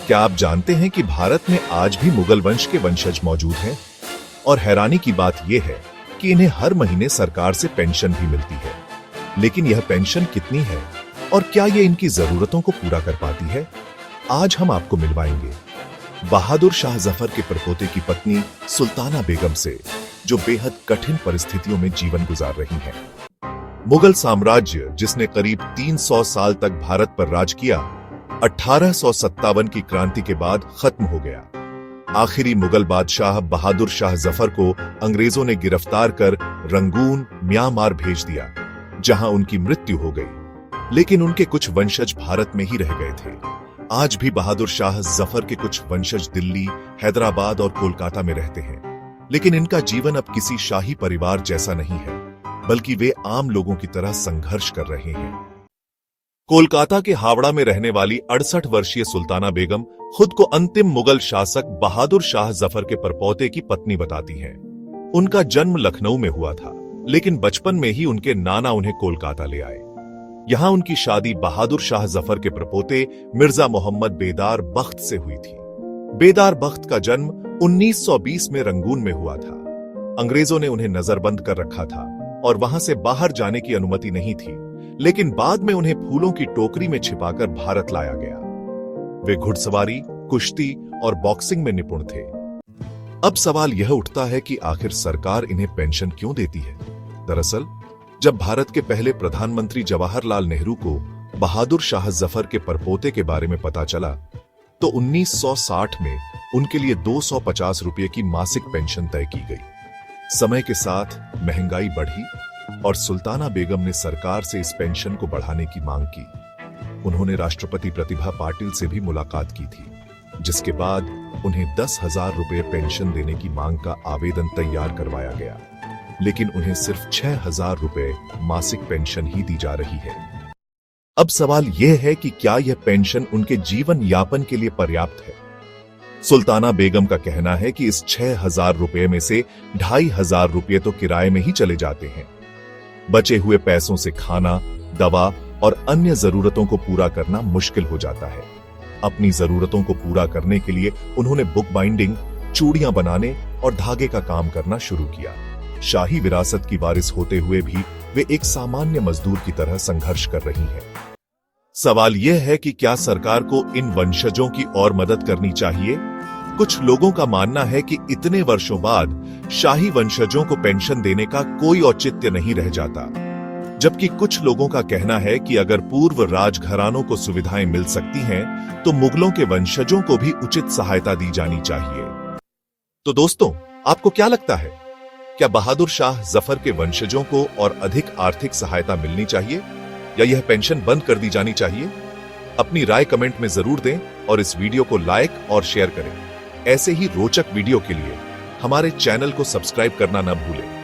क्या आप जानते हैं कि भारत में आज भी मुगल वंश के वंशज मौजूद हैं? और हैरानी की बात यह है कि इन्हें हर महीने सरकार से पेंशन भी मिलती है। लेकिन यह पेंशन कितनी है और क्या ये इनकी जरूरतों को पूरा कर पाती है? आज हम आपको मिलवाएंगे बहादुर शाह जफर के परपोते की पत्नी सुल्ताना बेगम से, जो बेहद कठिन परिस्थितियों में जीवन गुजार रही हैं। मुगल साम्राज्य, जिसने करीब 300 साल तक भारत पर राज किया, 1857 की क्रांति के बाद खत्म हो गया। आखिरी मुगल बादशाह बहादुर शाह जफर को अंग्रेजों ने गिरफ्तार कर रंगून, म्यांमार भेज दिया, जहां उनकी मृत्यु हो गई। लेकिन उनके कुछ वंशज भारत में ही रह गए थे। आज भी बहादुर शाह जफर के कुछ वंशज दिल्ली, हैदराबाद और कोलकाता में रहते हैं। लेकिन इनका जीवन अब किसी शाही परिवार जैसा नहीं है, बल्कि वे आम लोगों की तरह संघर्ष कर रहे हैं। कोलकाता के हावड़ा में रहने वाली 68 वर्षीय सुल्ताना बेगम खुद को अंतिम मुगल शासक बहादुर शाह जफर के परपोते की पत्नी बताती हैं। उनका जन्म लखनऊ में हुआ था, लेकिन बचपन में ही उनके नाना उन्हें कोलकाता ले आए। यहां उनकी शादी बहादुर शाह जफर के परपोते मिर्जा मोहम्मद बेदार बख्त से हुई थी। बेदार बख्त का जन्म 1920 में रंगून में हुआ था। अंग्रेजों ने उन्हें नजरबंद कर रखा था और वहां से बाहर जाने की अनुमति नहीं थी, लेकिन बाद में उन्हें फूलों की टोकरी में छिपाकर भारत लाया गया। वे घुड़सवारी, कुश्ती और बॉक्सिंग में निपुण थे। अब सवाल यह उठता है कि आखिर सरकार इन्हें पेंशन क्यों देती है? दरअसल, जब भारत के पहले प्रधानमंत्री जवाहरलाल नेहरू को बहादुर शाह जफर के परपोते के बारे में पता चला, तो 1960 में उनके लिए 250 रुपये की मासिक पेंशन तय की गई। समय के साथ महंगाई बढ़ी और सुल्ताना बेगम ने सरकार से इस पेंशन को बढ़ाने की मांग की। उन्होंने राष्ट्रपति प्रतिभा पाटिल से भी मुलाकात की थी, जिसके बाद उन्हें 10,000 रुपये पेंशन देने की मांग का आवेदन तैयार करवाया गया। लेकिन उन्हें सिर्फ 6,000 रुपये मासिक पेंशन ही दी जा रही है। अब सवाल यह है कि क्या यह पेंशन उनके जीवन यापन के लिए पर्याप्त है? सुल्ताना बेगम का कहना है कि इस 6,000 रुपये में से 2,500 रुपये तो किराए में ही चले जाते हैं। बचे हुए पैसों से खाना, दवा और अन्य जरूरतों को पूरा करना मुश्किल हो जाता है। अपनी जरूरतों को पूरा करने के लिए उन्होंने बुक बाइंडिंग, चूड़ियां बनाने और धागे का काम करना शुरू किया। शाही विरासत की वारिस होते हुए भी वे एक सामान्य मजदूर की तरह संघर्ष कर रही हैं। सवाल यह है कि क्या सरकार को इन वंशजों की और मदद करनी चाहिए? कुछ लोगों का मानना है कि इतने वर्षों बाद शाही वंशजों को पेंशन देने का कोई औचित्य नहीं रह जाता, जबकि कुछ लोगों का कहना है कि अगर पूर्व राजघरानों को सुविधाएं मिल सकती हैं, तो मुगलों के वंशजों को भी उचित सहायता दी जानी चाहिए। तो दोस्तों, आपको क्या लगता है? क्या बहादुर शाह जफर के वंशजों को और अधिक आर्थिक सहायता मिलनी चाहिए, या यह पेंशन बंद कर दी जानी चाहिए? अपनी राय कमेंट में जरूर दें और इस वीडियो को लाइक और शेयर करें। ऐसे ही रोचक वीडियो के लिए हमारे चैनल को सब्सक्राइब करना न भूलें।